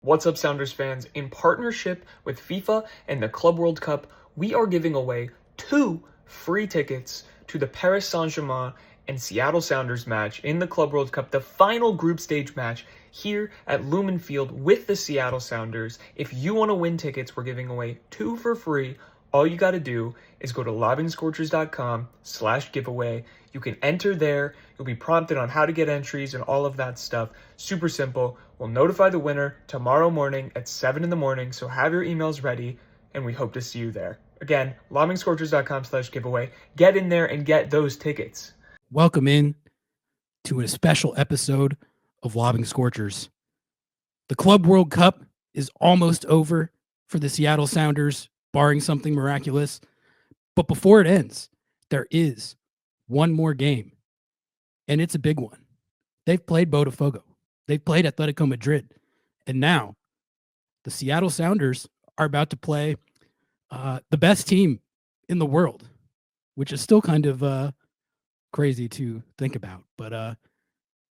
What's up, Sounders fans? In partnership with FIFA and the Club World Cup, we are giving away 2 free tickets to the Paris Saint-Germain and Seattle Sounders match in the Club World Cup, the final group stage match here at Lumen Field with the Seattle Sounders. If you want to win tickets, we're giving away 2 for free. All you got to do is go to lobbingscorchers.com/giveaway. You can enter there. You'll be prompted on how to get entries and all of that stuff. Super simple. We'll notify the winner tomorrow morning at 7 in the morning, so have your emails ready, and we hope to see you there. Again, lobbingscorchers.com/giveaway. Get in there and get those tickets. Welcome in to a special episode of Lobbing Scorchers. The Club World Cup is almost over for the Seattle Sounders, barring something miraculous. But before it ends, there is one more game, and it's a big one. They've played Botafogo. They've played Atletico Madrid. And now the Seattle Sounders are about to play the best team in the world, which is still kind of crazy to think about. But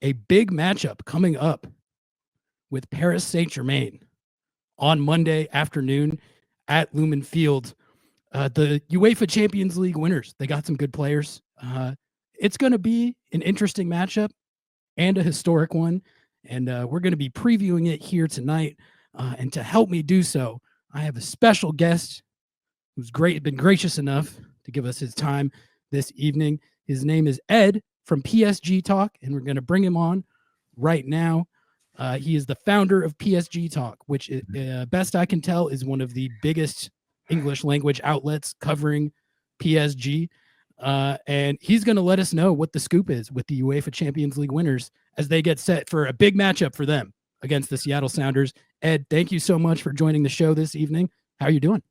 a big matchup coming up with Paris Saint-Germain on Monday afternoon at Lumen Field. The UEFA Champions League winners, they got some good players. It's going to be an interesting matchup and a historic one. And we're going to be previewing it here tonight. And to help me do so, I have a special guest who's been gracious enough to give us his time this evening. His name is Ed from PSG Talk, and we're going to bring him on right now. He is the founder of PSG Talk, which, best I can tell, is one of the biggest English language outlets covering PSG. And he's going to let us know what the scoop is with the UEFA Champions League winners as they get set for a big matchup for them against the Seattle Sounders. Ed, thank you so much for joining the show this evening. How are you doing?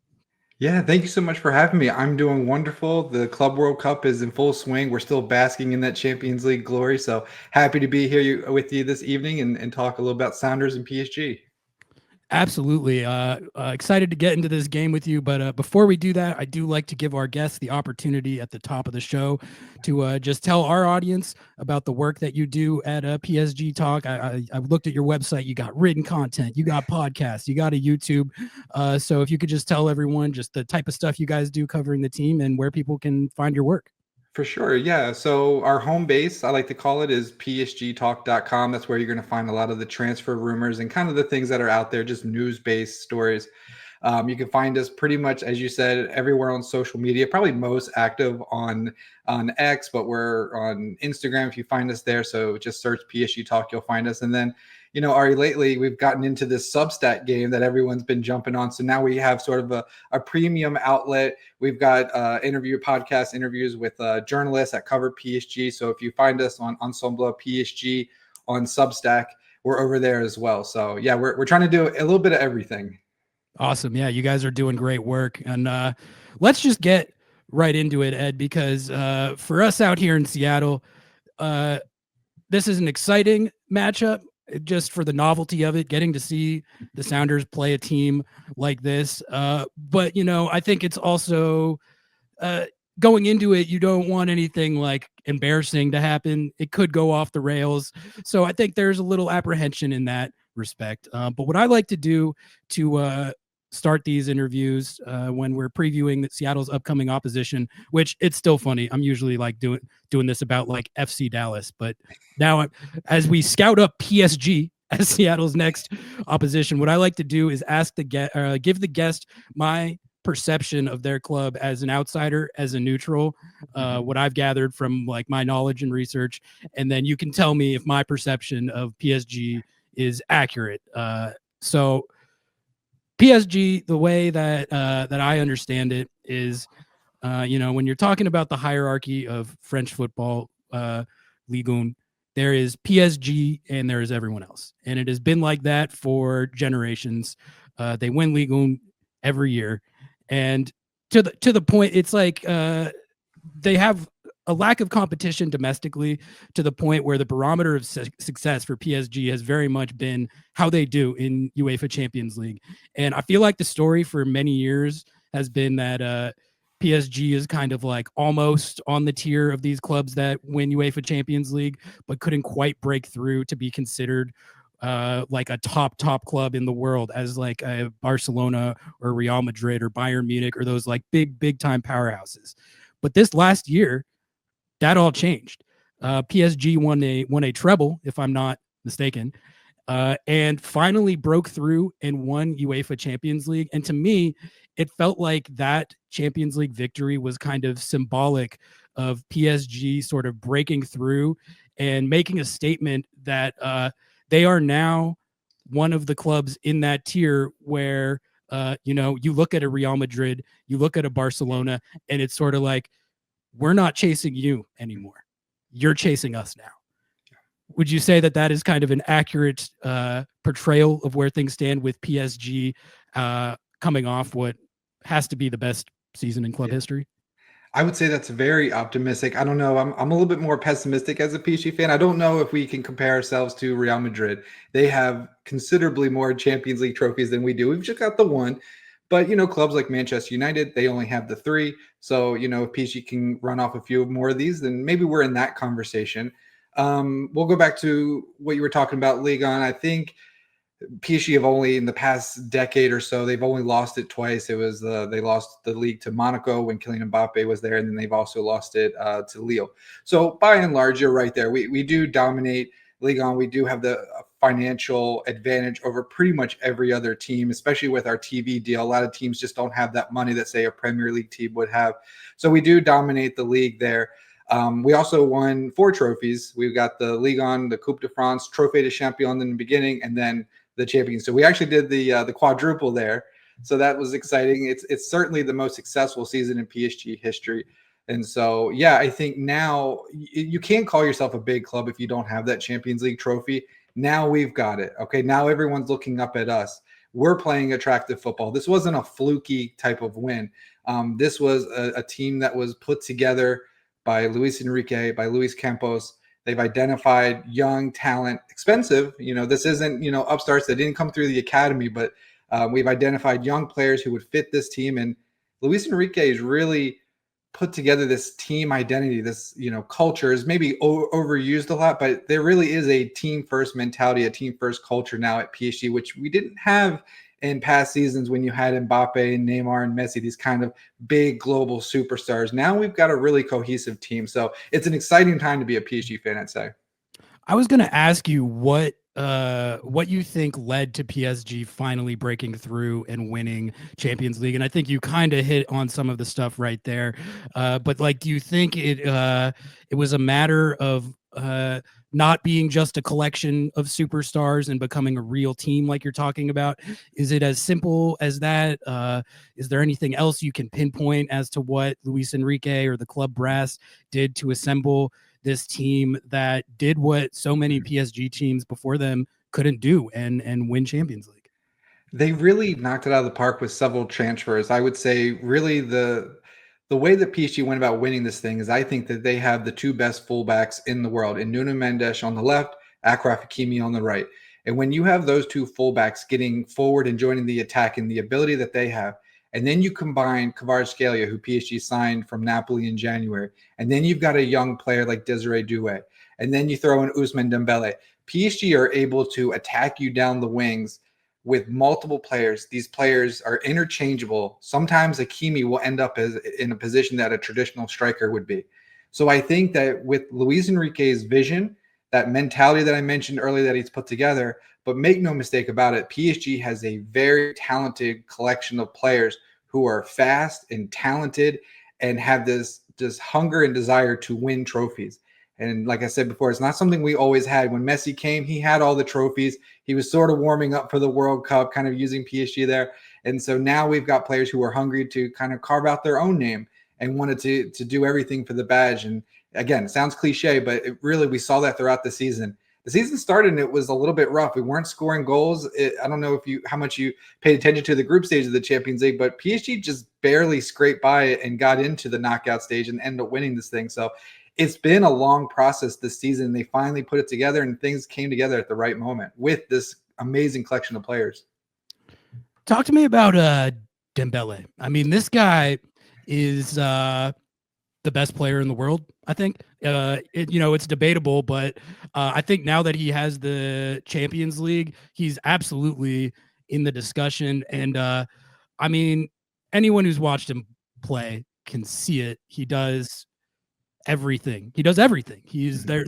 Yeah, thank you so much for having me. I'm doing wonderful. The Club World Cup is in full swing. We're still basking in that Champions League glory. So happy to be here with you this evening and talk a little about Sounders and PSG. Absolutely. Excited to get into this game with you. But before we do that, I do like to give our guests the opportunity at the top of the show to just tell our audience about the work that you do at PSG Talk. I looked at your website. You got written content, you got podcasts, you got a YouTube. So if you could just tell everyone just the type of stuff you guys do covering the team and where people can find your work. For sure. Yeah. So our home base, I like to call it, is psgtalk.com. That's where you're going to find a lot of the transfer rumors and kind of the things that are out there, just news-based stories. You can find us pretty much, as you said, everywhere on social media, probably most active on X, but we're on Instagram if you find us there. So just search PSG Talk, you'll find us. And then, you know, Ari, lately we've gotten into this Substack game that everyone's been jumping on. So now we have sort of a premium outlet. We've got podcast interviews with journalists that cover PSG. So if you find us on Ensemble PSG on Substack, we're over there as well. So yeah, we're trying to do a little bit of everything. Awesome. Yeah, you guys are doing great work. And let's just get right into it, Ed, because for us out here in Seattle, this is an exciting matchup just for the novelty of it, getting to see the Sounders play a team like this. But, you know, I think it's also going into it, you don't want anything like embarrassing to happen. It could go off the rails. So I think there's a little apprehension in that respect. But what I like to do to start these interviews when we're previewing Seattle's upcoming opposition, which it's still funny. I'm usually like doing this about like FC Dallas, but now as we scout up PSG as Seattle's next opposition, what I like to do is give the guest my perception of their club as an outsider, as a neutral, what I've gathered from like my knowledge and research, and then you can tell me if my perception of PSG is accurate. So PSG, the way that I understand it is, when you're talking about the hierarchy of French football, Ligue 1, there is PSG and there is everyone else. And it has been like that for generations. They win Ligue 1 every year. And to the point, it's like they have a lack of competition domestically to the point where the barometer of success for PSG has very much been how they do in UEFA Champions League. And I feel like the story for many years has been that PSG is kind of like almost on the tier of these clubs that win UEFA Champions League, but couldn't quite break through to be considered like a top club in the world as like a Barcelona or Real Madrid or Bayern Munich or those like big time powerhouses. But this last year, that all changed. PSG won a treble, if I'm not mistaken, and finally broke through and won UEFA Champions League. And to me, it felt like that Champions League victory was kind of symbolic of PSG sort of breaking through and making a statement that they are now one of the clubs in that tier where, you look at a Real Madrid, you look at a Barcelona, and it's sort of like, we're not chasing you anymore. You're chasing us now. Would you say that that is kind of an accurate portrayal of where things stand with PSG coming off what has to be the best season in club history? I would say that's very optimistic. I don't know. I'm a little bit more pessimistic as a PSG fan. I don't know if we can compare ourselves to Real Madrid. They have considerably more Champions League trophies than we do. We've just got the one. But, clubs like Manchester United, they only have the 3. So, if PSG can run off a few more of these, then maybe we're in that conversation. We'll go back to what you were talking about, Ligue 1. I think PSG have only in the past decade or so, they've only lost it twice. It was they lost the league to Monaco when Kylian Mbappe was there, and then they've also lost it to Lille. So by and large, you're right there. We do dominate Ligue 1. We do have the financial advantage over pretty much every other team, especially with our TV deal. A lot of teams just don't have that money that, say, a Premier League team would have. So we do dominate the league there. We also won 4 trophies. We've got the Ligue 1, the Coupe de France, Trophée de Champion in the beginning, and then the Champions. So we actually did the quadruple there. So that was exciting. It's certainly the most successful season in PSG history. And so, yeah, I think now you can't call yourself a big club if you don't have that Champions League trophy. Now we've got it. Okay, now everyone's looking up at us. We're playing attractive football. This wasn't a fluky type of win. This was a team that was put together by Luis Enrique, by Luis Campos. They've identified young talent, expensive. This isn't, upstarts that didn't come through the academy, but we've identified young players who would fit this team. And Luis Enrique has really put together this team identity. This, culture is maybe overused a lot, but there really is a team first mentality, a team first culture now at PSG, which we didn't have in past seasons when you had Mbappe and Neymar and Messi, these kind of big global superstars. Now we've got a really cohesive team. So it's an exciting time to be a PSG fan, I'd say. I was going to ask you what you think led to PSG finally breaking through and winning Champions League. And I think you kind of hit on some of the stuff right there. But like, do you think it was a matter of not being just a collection of superstars and becoming a real team like you're talking about? Is it as simple as that? Is there anything else you can pinpoint as to what Luis Enrique or the club brass did to assemble this team that did what so many PSG teams before them couldn't do and win Champions League? They really knocked it out of the park with several transfers. I would say really the way that PSG went about winning this thing is I think that they have the 2 best fullbacks in the world, in Nuno Mendes on the left, Achraf Hakimi on the right. And when you have those 2 fullbacks getting forward and joining the attack and the ability that they have, and then you combine Kvaratskhelia, who PSG signed from Napoli in January, and then you've got a young player like Desiree Doué, and then you throw in Ousmane Dembélé. PSG are able to attack you down the wings with multiple players. These players are interchangeable. Sometimes Hakimi will end up in a position that a traditional striker would be. So I think that with Luis Enrique's vision, that mentality that I mentioned earlier that he's put together, but make no mistake about it, PSG has a very talented collection of players who are fast and talented and have this hunger and desire to win trophies. And like I said before, it's not something we always had. When Messi came, he had all the trophies. He was sort of warming up for the World Cup, kind of using PSG there. And so now we've got players who are hungry to kind of carve out their own name and wanted to do everything for the badge. And again, it sounds cliche, but we saw that throughout the season. The season started and it was a little bit rough. We weren't scoring goals. I don't know how much you paid attention to the group stage of the Champions League, but PSG just barely scraped by it and got into the knockout stage and ended up winning this thing. So it's been a long process this season. They finally put it together and things came together at the right moment with this amazing collection of players. Talk to me about Dembélé. I mean, this guy is the best player in the world. I think it's debatable, but I think now that he has the Champions League, he's absolutely in the discussion. And I mean, anyone who's watched him play can see it. He does everything. He does everything. He's there.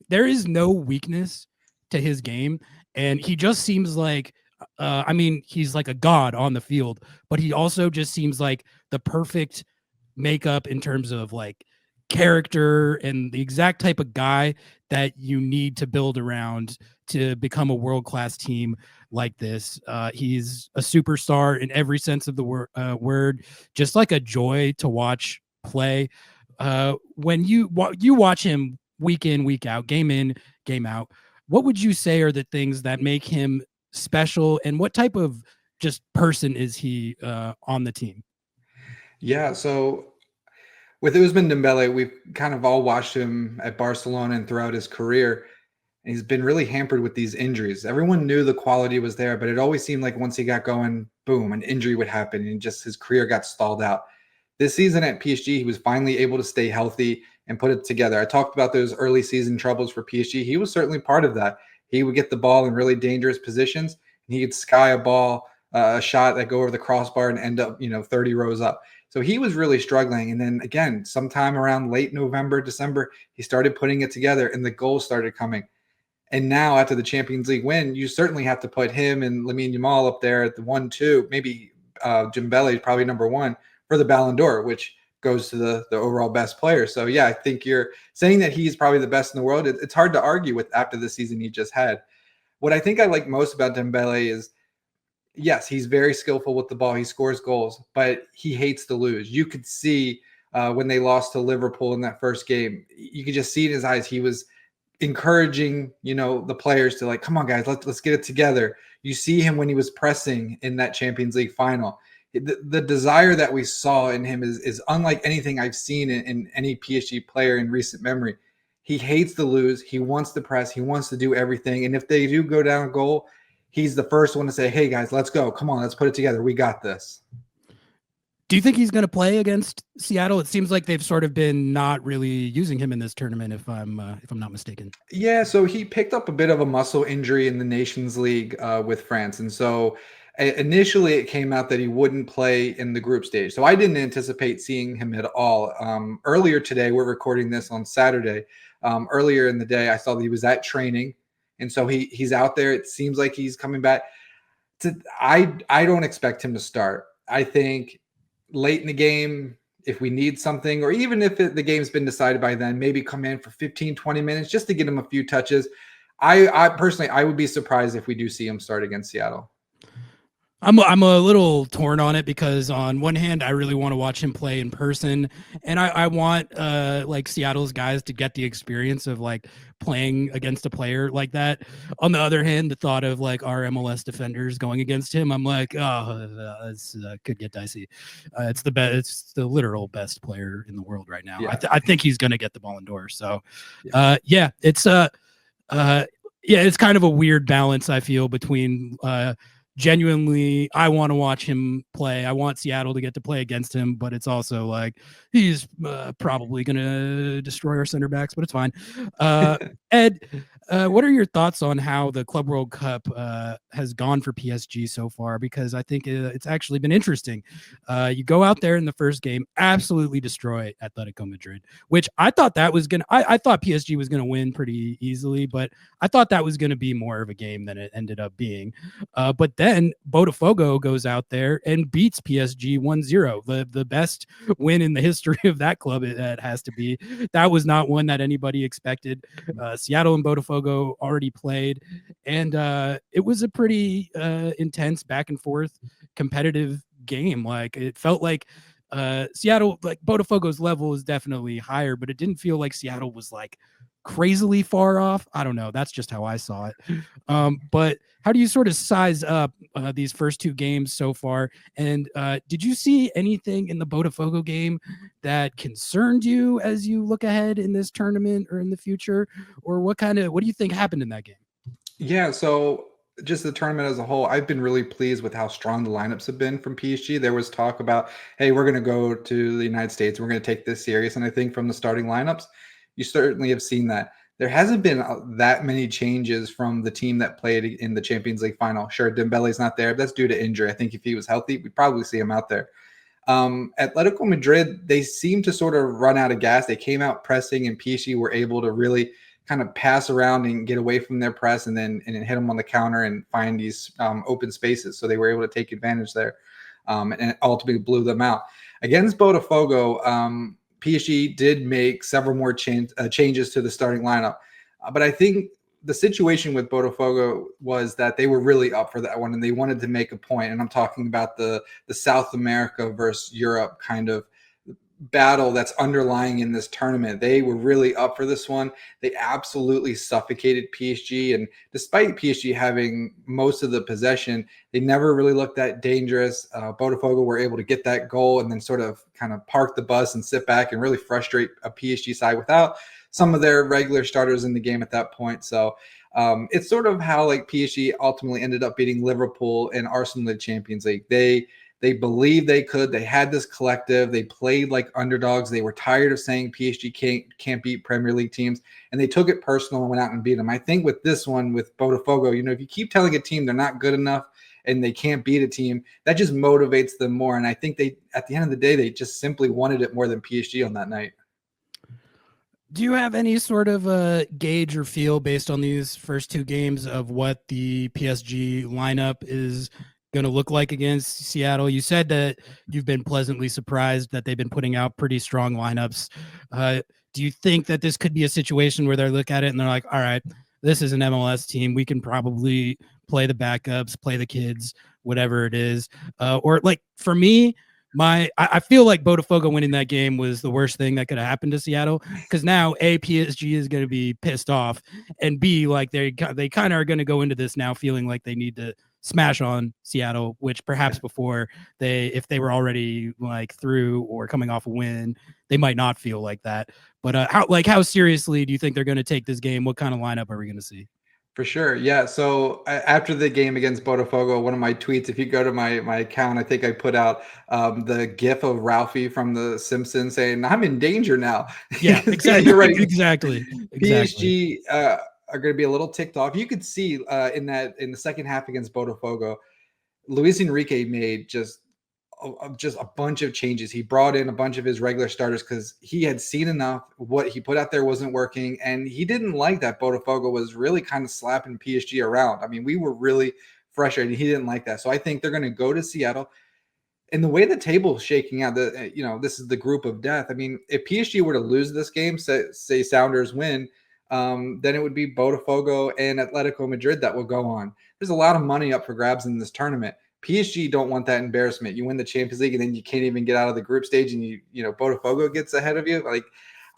There is no weakness to his game, and he just seems like. I mean, he's like a god on the field, but he also just seems like the perfect makeup in terms of like character and the exact type of guy that you need to build around to become a world-class team like this. He's a superstar in every sense of the word, just like a joy to watch play. When you watch him week in, week out, game in, game out, what would you say are the things that make him special, and what type of just person is he on the team? Yeah, so with Ousmane Dembélé, we've kind of all watched him at Barcelona and throughout his career. And he's been really hampered with these injuries. Everyone knew the quality was there, but it always seemed like once he got going, boom, an injury would happen and just his career got stalled out. This season at PSG, he was finally able to stay healthy and put it together. I talked about those early season troubles for PSG. He was certainly part of that. He would get the ball in really dangerous positions, and he could sky a ball, a shot that go over the crossbar and end up, 30 rows up. So he was really struggling. And then again, sometime around late November, December, he started putting it together and the goals started coming. And now after the Champions League win, you certainly have to put him and Lamine Yamal up there at the 1-2, maybe Dembélé is probably number one for the Ballon d'Or, which goes to the overall best player. So yeah, I think you're saying that he's probably the best in the world. It's hard to argue with after the season he just had. What I think I like most about Dembélé is, yes, he's very skillful with the ball. He scores goals, but he hates to lose. You could see when they lost to Liverpool in that first game, you could just see in his eyes, he was encouraging, the players to like, come on guys, let's get it together. You see him when he was pressing in that Champions League final. The desire that we saw in him is unlike anything I've seen in any PSG player in recent memory. He hates to lose. He wants to press. He wants to do everything. And if they do go down a goal, he's the first one to say, hey guys, let's go. Come on, let's put it together. We got this. Do you think he's going to play against Seattle? It seems like they've sort of been not really using him in this tournament, if I'm not mistaken. Yeah, so he picked up a bit of a muscle injury in the Nations League with France, and so initially it came out that he wouldn't play in the group stage. So I didn't anticipate seeing him at all. Earlier today, we're recording this on Saturday. Earlier in the day, I saw that he was at training, and so he's out there. It seems like he's coming back. I don't expect him to start. I think late in the game, if we need something, or even if the game's been decided by then, maybe come in for 15, 20 minutes just to get him a few touches. I personally, I would be surprised if we do see him start against Seattle. I'm a little torn on it because on one hand, I really want to watch him play in person, and I want like Seattle's guys to get the experience of like playing against a player like that. On the other hand, the thought of like our MLS defenders going against him, I'm like, oh, this could get dicey. It's the best. It's the literal best player in the world right now. Yeah. I think he's going to get the Ballon d'Or. So, yeah, it's it's kind of a weird balance I feel between. Genuinely, I want to watch him play. I want Seattle to get to play against him, but it's also like he's probably going to destroy our center backs, but it's fine. Ed, what are your thoughts on how the Club World Cup has gone for PSG so far? Because I think it's actually been interesting. You go out there in the first game, absolutely destroy Atletico Madrid, which I thought that was going to, I thought PSG was going to win pretty easily, but I thought that was going to be more of a game than it ended up being. But then Botafogo goes out there and beats PSG 1-0, the best win in the history of that club. It has to be. That was not one that anybody expected. Seattle and Botafogo already played, and it was a pretty intense back and forth competitive game. Like it felt like Seattle, like Botafogo's level is definitely higher, but it didn't feel like Seattle was like crazily far off. I don't know. That's just how I saw it. But how do you sort of size up these first two games so far? And did you see anything in the Botafogo game that concerned you as you look ahead in this tournament or in the future? Or what do you think happened in that game? Yeah, so just the tournament as a whole, I've been really pleased with how strong the lineups have been from PSG. There was talk about, hey, we're going to go to the United States. We're going to take this serious. And I think from the starting lineups, you certainly have seen that. There hasn't been that many changes from the team that played in the Champions League final. Sure, Dembele's not there. But that's due to injury. I think if he was healthy, we'd probably see him out there. Atletico Madrid, they seem to sort of run out of gas. They came out pressing, and PSG were able to really kind of pass around and get away from their press and then hit them on the counter and find these open spaces. So they were able to take advantage there and ultimately blew them out. Against Botafogo, PSG did make several more changes to the starting lineup. But I think the situation with Botafogo was that they were really up for that one and they wanted to make a point. And I'm talking about the South America versus Europe kind of battle that's underlying in this tournament. They were really up for this one. They absolutely suffocated PSG, and despite PSG having most of the possession, they never really looked that dangerous. Botafogo were able to get that goal and then sort of kind of park the bus and sit back and really frustrate a PSG side without some of their regular starters in the game at that point. So it's sort of how like PSG ultimately ended up beating Liverpool and Arsenal in the Champions League. They believed they could. They had this collective. They played like underdogs. They were tired of saying PSG can't beat Premier League teams, and they took it personal and went out and beat them. I think with this one, with Botafogo, if you keep telling a team they're not good enough and they can't beat a team, that just motivates them more. And I think at the end of the day, they just simply wanted it more than PSG on that night. Do you have any sort of a gauge or feel based on these first two games of what the PSG lineup is going to look like against Seattle? You said that you've been pleasantly surprised that they've been putting out pretty strong lineups. Do you think that this could be a situation where they look at it and they're like, all right, this is an MLS team. We can probably play the backups, play the kids, whatever it is. Or like for me, I feel like Botafogo winning that game was the worst thing that could have happened to Seattle, because now A, PSG is going to be pissed off, and B, like they kind of are going to go into this now feeling like they need to smash on Seattle, which perhaps before if they were already like through or coming off a win, they might not feel like that. But how seriously do you think they're going to take this game? What kind of lineup are we going to see? For sure. Yeah. So after the game against Botafogo, one of my tweets, if you go to my account, I think I put out the GIF of Ralphie from The Simpsons saying, "I'm in danger now." Yeah, exactly. You're right. Exactly. PSG are going to be a little ticked off. You could see in the second half against Botafogo, Luis Enrique made just a bunch of changes. He brought in a bunch of his regular starters because he had seen enough. What he put out there wasn't working, and he didn't like that Botafogo was really kind of slapping PSG around. I mean, we were really frustrated. He didn't like that. So I think they're going to go to Seattle. And the way the table's shaking out, this is the group of death. I mean, if PSG were to lose this game, say Sounders win, then it would be Botafogo and Atletico Madrid that will go on. There's a lot of money up for grabs in this tournament. PSG don't want that embarrassment. You win the Champions League and then you can't even get out of the group stage, and Botafogo gets ahead of you. Like,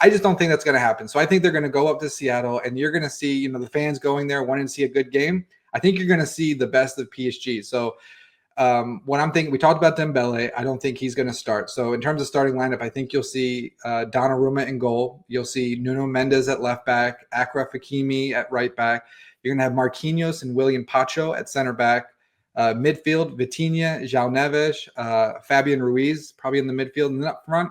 I just don't think that's going to happen. So I think they're going to go up to Seattle, and you're going to see, the fans going there wanting to see a good game. I think you're going to see the best of PSG. So what I'm thinking, we talked about Dembele. I don't think he's going to start. So in terms of starting lineup, I think you'll see Donnarumma in goal. You'll see Nuno Mendes at left back, Achraf Hakimi at right back. You're going to have Marquinhos and William Pacho at center back. Midfield, Vitinha, João Neves, Fabian Ruiz, probably in the midfield. And then up front,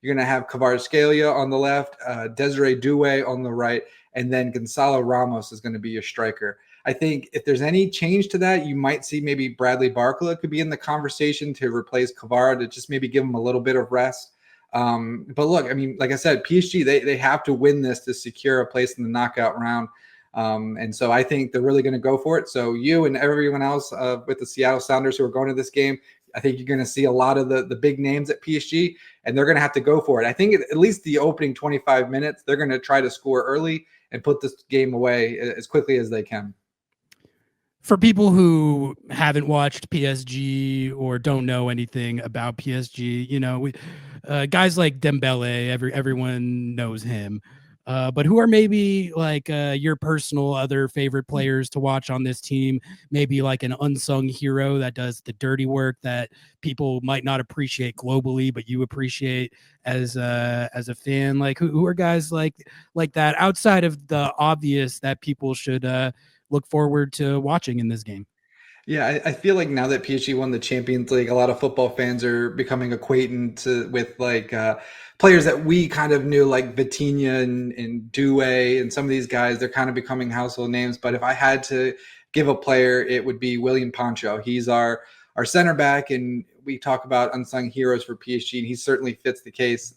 you're going to have Kvaratskhelia on the left, Desiree Doué on the right, and then Gonzalo Ramos is going to be your striker. I think if there's any change to that, you might see maybe Bradley Barcola could be in the conversation to replace Kvara, to just maybe give him a little bit of rest. But look, I mean, like I said, PSG, they have to win this to secure a place in the knockout round. And so I think they're really going to go for it. So you and everyone else with the Seattle Sounders who are going to this game, I think you're going to see a lot of the big names at PSG, and they're going to have to go for it. I think at least the opening 25 minutes, they're going to try to score early and put this game away as quickly as they can. For people who haven't watched PSG or don't know anything about PSG, guys like Dembele, everyone knows him. But who are maybe like your personal other favorite players to watch on this team? Maybe like an unsung hero that does the dirty work that people might not appreciate globally, but you appreciate as a fan. Like who are guys like that outside of the obvious that people should look forward to watching in this game. Yeah, I feel like now that PSG won the Champions League, a lot of football fans are becoming acquainted with players that we kind of knew, like Vitinha and Doué and some of these guys. They're kind of becoming household names. But if I had to give a player, it would be William Pancho. He's our center back, and we talk about unsung heroes for PSG, and he certainly fits the case.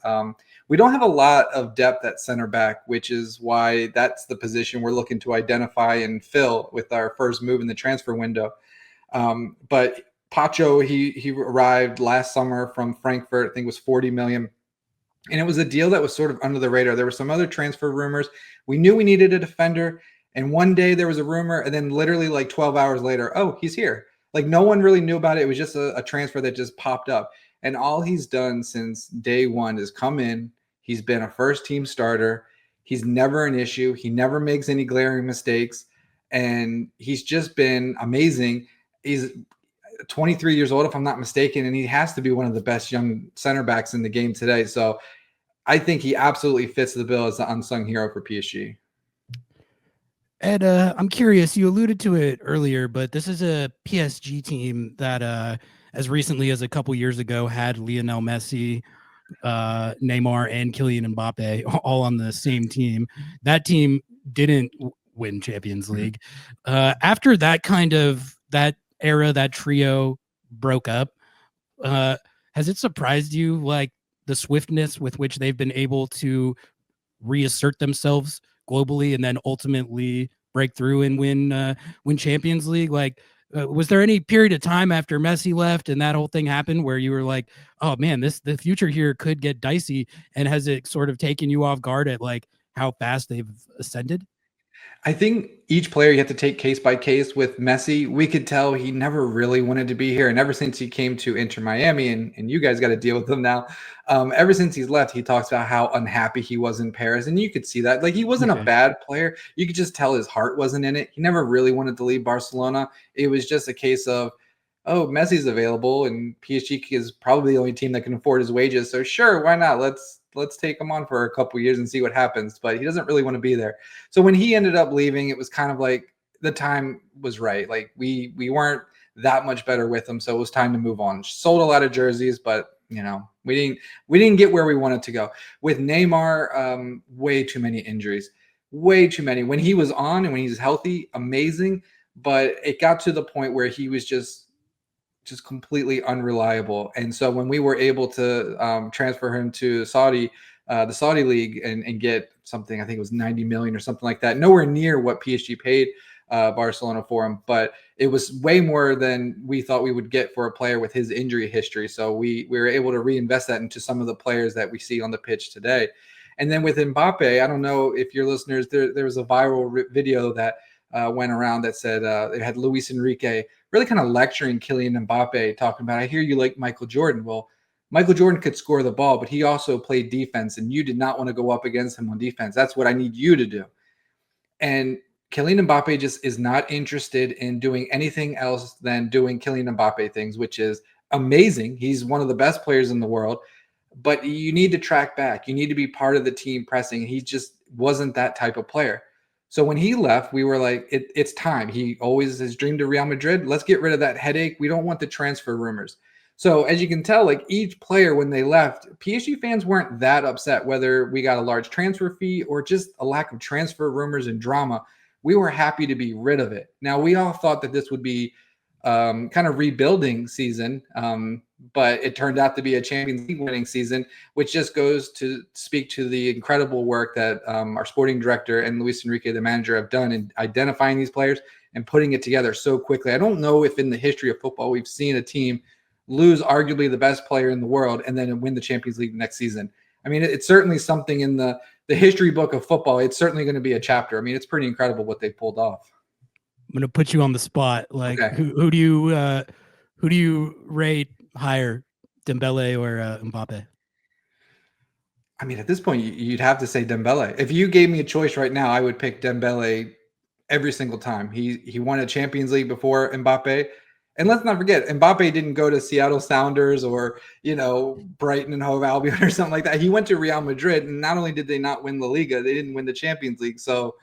We don't have a lot of depth at center back, which is why that's the position we're looking to identify and fill with our first move in the transfer window. But Pacho, he arrived last summer from Frankfurt. I think it was 40 million. And it was a deal that was sort of under the radar. There were some other transfer rumors. We knew we needed a defender. And one day there was a rumor, and then literally like 12 hours later, oh, he's here. Like no one really knew about it. It was just a transfer that just popped up. And all he's done since day one is come in. He's been a first team starter. He's never an issue. He never makes any glaring mistakes. And he's just been amazing. He's 23 years old, if I'm not mistaken, and he has to be one of the best young center backs in the game today. So I think he absolutely fits the bill as the unsung hero for PSG. Ed, I'm curious, you alluded to it earlier, but this is a PSG team that as recently as a couple years ago had Lionel Messi, Neymar, and Kylian Mbappe all on the same team. That team didn't win Champions League. After that era, that trio broke up, has it surprised you, like the swiftness with which they've been able to reassert themselves globally and then ultimately break through and win Champions League? Like, was there any period of time after Messi left and that whole thing happened where you were like, oh man, the future here could get dicey? And has it sort of taken you off guard at like how fast they've ascended? I think each player you have to take case by case. With Messi, we could tell he never really wanted to be here. And ever since he came to Inter Miami, and you guys got to deal with him now, ever since he's left, he talks about how unhappy he was in Paris. And you could see that. Like, he wasn't a bad player. You could just tell his heart wasn't in it. He never really wanted to leave Barcelona. It was just a case of, oh, Messi's available, and PSG is probably the only team that can afford his wages. So sure, why not? Let's take him on for a couple years and see what happens. But he doesn't really want to be there. So when he ended up leaving, it was kind of like the time was right. Like we weren't that much better with him, so it was time to move on. Sold a lot of jerseys, but we didn't get where we wanted to go. With Neymar, way too many injuries, way too many. When he was on and when he was healthy, amazing. But it got to the point where he was just completely unreliable. And so when we were able to transfer him to the Saudi league and get something, I think it was 90 million or something like that, nowhere near what PSG paid Barcelona for him, but it was way more than we thought we would get for a player with his injury history. So we were able to reinvest that into some of the players that we see on the pitch today. And then with Mbappe, I don't know if your listeners, there was a viral video that went around that said it had Luis Enrique really kind of lecturing Kylian Mbappe, talking about, I hear you like Michael Jordan. Well, Michael Jordan could score the ball, but he also played defense, and you did not want to go up against him on defense. That's what I need you to do. And Kylian Mbappe just is not interested in doing anything else than doing Kylian Mbappe things, which is amazing. He's one of the best players in the world, but you need to track back. You need to be part of the team pressing. He just wasn't that type of player. So when he left, we were like, it's time. He always has dreamed of Real Madrid. Let's get rid of that headache. We don't want the transfer rumors. So as you can tell, like each player, when they left, PSG fans weren't that upset, whether we got a large transfer fee or just a lack of transfer rumors and drama. We were happy to be rid of it. Now, we all thought that this would be kind of rebuilding season, but it turned out to be a Champions League winning season, which just goes to speak to the incredible work that our sporting director and Luis Enrique, the manager, have done in identifying these players and putting it together so quickly. I don't know if in the history of football we've seen a team lose arguably the best player in the world and then win the Champions League next season. I mean, it's certainly something in the history book of football. It's certainly going to be a chapter. I mean, it's pretty incredible what they pulled off. I'm going to put you on the spot. Like, okay. who do you rate higher, Dembele or Mbappe? I mean, at this point, you'd have to say Dembele. If you gave me a choice right now, I would pick Dembele every single time. He won a Champions League before Mbappe. And let's not forget, Mbappe didn't go to Seattle Sounders or, Brighton and Hove Albion or something like that. He went to Real Madrid, and not only did they not win La Liga, they didn't win the Champions League. So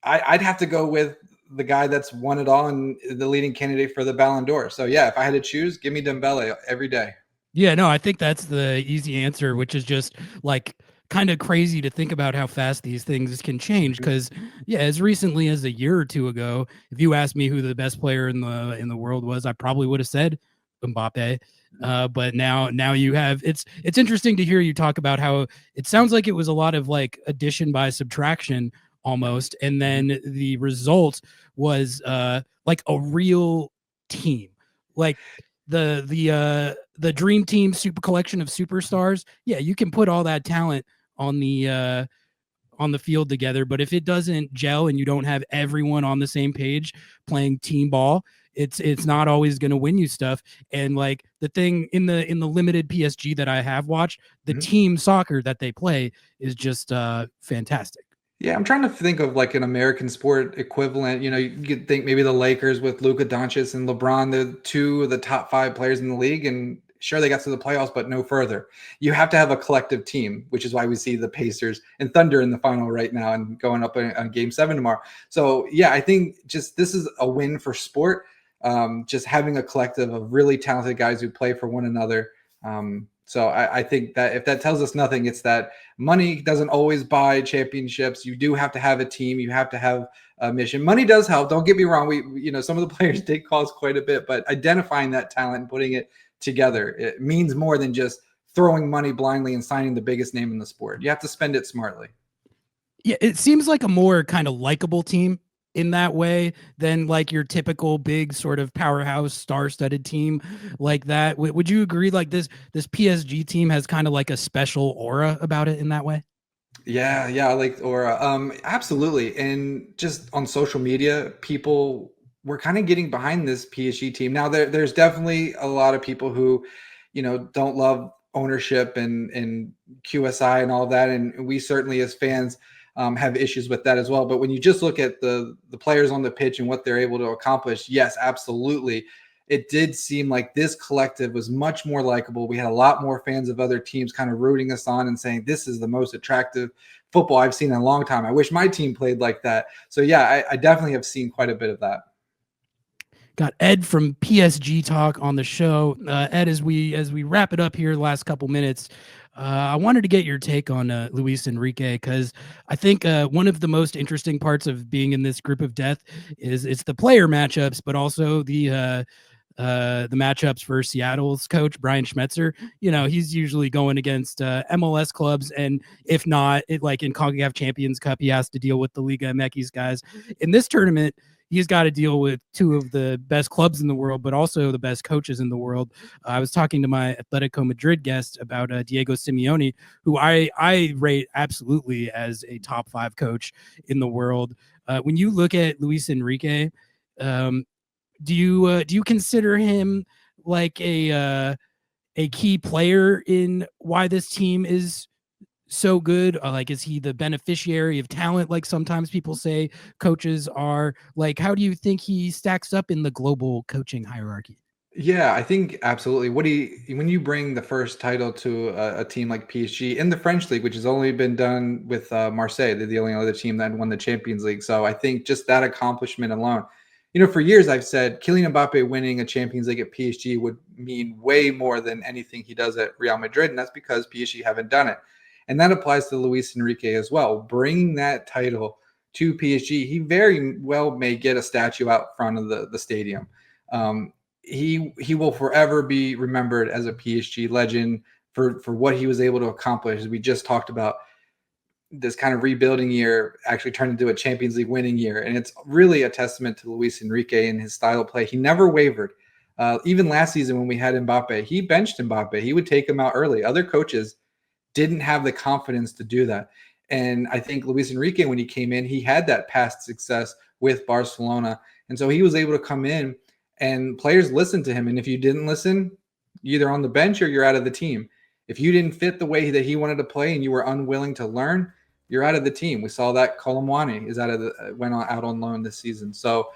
I'd have to go with the guy that's won it all and the leading candidate for the Ballon d'Or. So yeah, if I had to choose, give me Dembele every day. Yeah, no, I think that's the easy answer, which is just like kind of crazy to think about how fast these things can change. Because yeah, as recently as a year or two ago, if you asked me who the best player in the world was, I probably would have said Mbappe. But now you have it's interesting to hear you talk about how it sounds like it was a lot of like addition by subtraction almost, and then the result was like a real team, like the dream team super collection of superstars. Yeah, you can put all that talent on the field together, but if it doesn't gel and you don't have everyone on the same page playing team ball, it's not always going to win you stuff. And like the thing in the limited PSG that I have watched, the team soccer that they play is just fantastic. Yeah, I'm trying to think of like an American sport equivalent. You could think maybe the Lakers with Luka Doncic and LeBron, the two of the top 5 players in the league, and sure they got to the playoffs, but no further. You have to have a collective team, which is why we see the Pacers and Thunder in the final right now and going up on Game 7 tomorrow. So yeah, I think just this is a win for sport. Just having a collective of really talented guys who play for one another. So I think that if that tells us nothing, it's that money doesn't always buy championships. You do have to have a team. You have to have a mission. Money does help. Don't get me wrong. We some of the players did cost quite a bit, but identifying that talent and putting it together, it means more than just throwing money blindly and signing the biggest name in the sport. You have to spend it smartly. Yeah, it seems like a more kind of likable team in that way than like your typical big sort of powerhouse star-studded team like that. Would you agree? Like this PSG team has kind of like a special aura about it in that way? Yeah, I like aura. Absolutely. And just on social media, people were kind of getting behind this PSG team. Now there's definitely a lot of people who, don't love ownership and QSI and all that. And we certainly as fans have issues with that as well. But when you just look at the players on the pitch and what they're able to accomplish, yes, absolutely. It did seem like this collective was much more likable. We had a lot more fans of other teams kind of rooting us on and saying, this is the most attractive football I've seen in a long time. I wish my team played like that. So yeah, I definitely have seen quite a bit of that. Got Ed from PSG Talk on the show. Ed, as we wrap it up here, the last couple minutes, I wanted to get your take on Luis Enrique, because I think one of the most interesting parts of being in this group of death is it's the player matchups, but also the matchups for Seattle's coach Brian Schmetzer. He's usually going against MLS clubs, and if not, like in CONCACAF Champions Cup, he has to deal with the Liga MX guys. In this tournament, he's got to deal with two of the best clubs in the world, but also the best coaches in the world. I was talking to my Atletico Madrid guest about Diego Simeone, who I rate absolutely as a top 5 coach in the world. When you look at Luis Enrique, do you consider him like a key player in why this team is so good? Like, is he the beneficiary of talent, like sometimes people say coaches are? Like, how do you think he stacks up in the global coaching hierarchy? Yeah, I think absolutely. When you bring the first title to a team like PSG in the French league, which has only been done with Marseille, they're the only other team that won the Champions League. So I think just that accomplishment alone, for years I've said Kylian Mbappe winning a Champions League at PSG would mean way more than anything he does at Real Madrid, and that's because PSG haven't done it. And that applies to Luis Enrique as well. Bringing that title to PSG, he very well may get a statue out front of the stadium. He will forever be remembered as a PSG legend for what he was able to accomplish. As we just talked about, this kind of rebuilding year actually turned into a Champions League winning year. And it's really a testament to Luis Enrique and his style of play. He never wavered. Even last season when we had Mbappe, he benched Mbappe. He would take him out early. Other coaches didn't have the confidence to do that. And I think Luis Enrique, when he came in, he had that past success with Barcelona. And so he was able to come in and players listened to him. And if you didn't listen, you're either on the bench or you're out of the team. If you didn't fit the way that he wanted to play and you were unwilling to learn, you're out of the team. We saw that Colomwani is went out on loan this season. So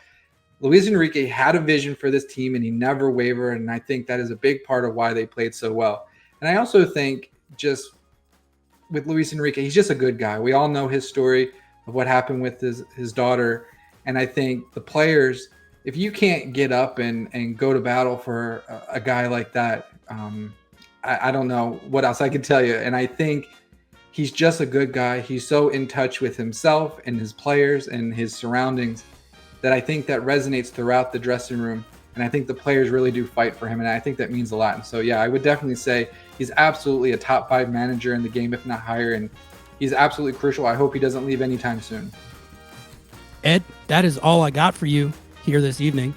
Luis Enrique had a vision for this team and he never wavered. And I think that is a big part of why they played so well. And I also think just with Luis Enrique, he's just a good guy. We all know his story of what happened with his daughter And I think the players, if you can't get up and go to battle for a guy like that, I don't know what else I can tell you. And I think he's just a good guy. He's so in touch with himself and his players and his surroundings that I think that resonates throughout the dressing room. And I think the players really do fight for him. And I think that means a lot. And so, yeah, I would definitely say he's absolutely a top 5 manager in the game, if not higher. And he's absolutely crucial. I hope he doesn't leave anytime soon. Ed, that is all I got for you here this evening.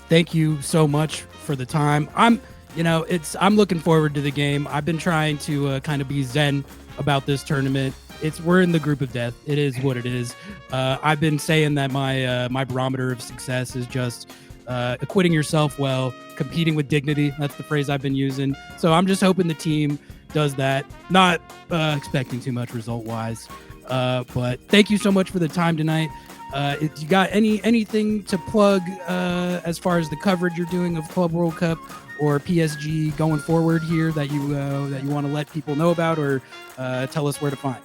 Thank you so much for the time. I'm looking forward to the game. I've been trying to kind of be zen about this tournament. We're in the group of death. It is what it is. I've been saying that my barometer of success is just acquitting yourself well, competing with dignity. That's the phrase I've been using. So I'm just hoping the team does that. Not expecting too much result-wise. But thank you so much for the time tonight. If you got anything to plug as far as the coverage you're doing of Club World Cup or PSG going forward here that you want to let people know about, or tell us where to find?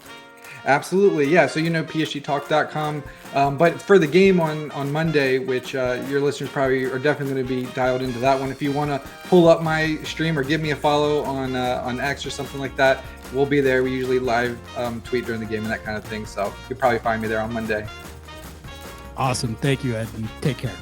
Absolutely. Yeah. So, PSGTalk.com. But for the game on Monday, which your listeners probably are definitely going to be dialed into that one. If you want to pull up my stream or give me a follow on X or something like that, we'll be there. We usually live tweet during the game and that kind of thing. So you'll probably find me there on Monday. Awesome. Thank you, Ed. And take care.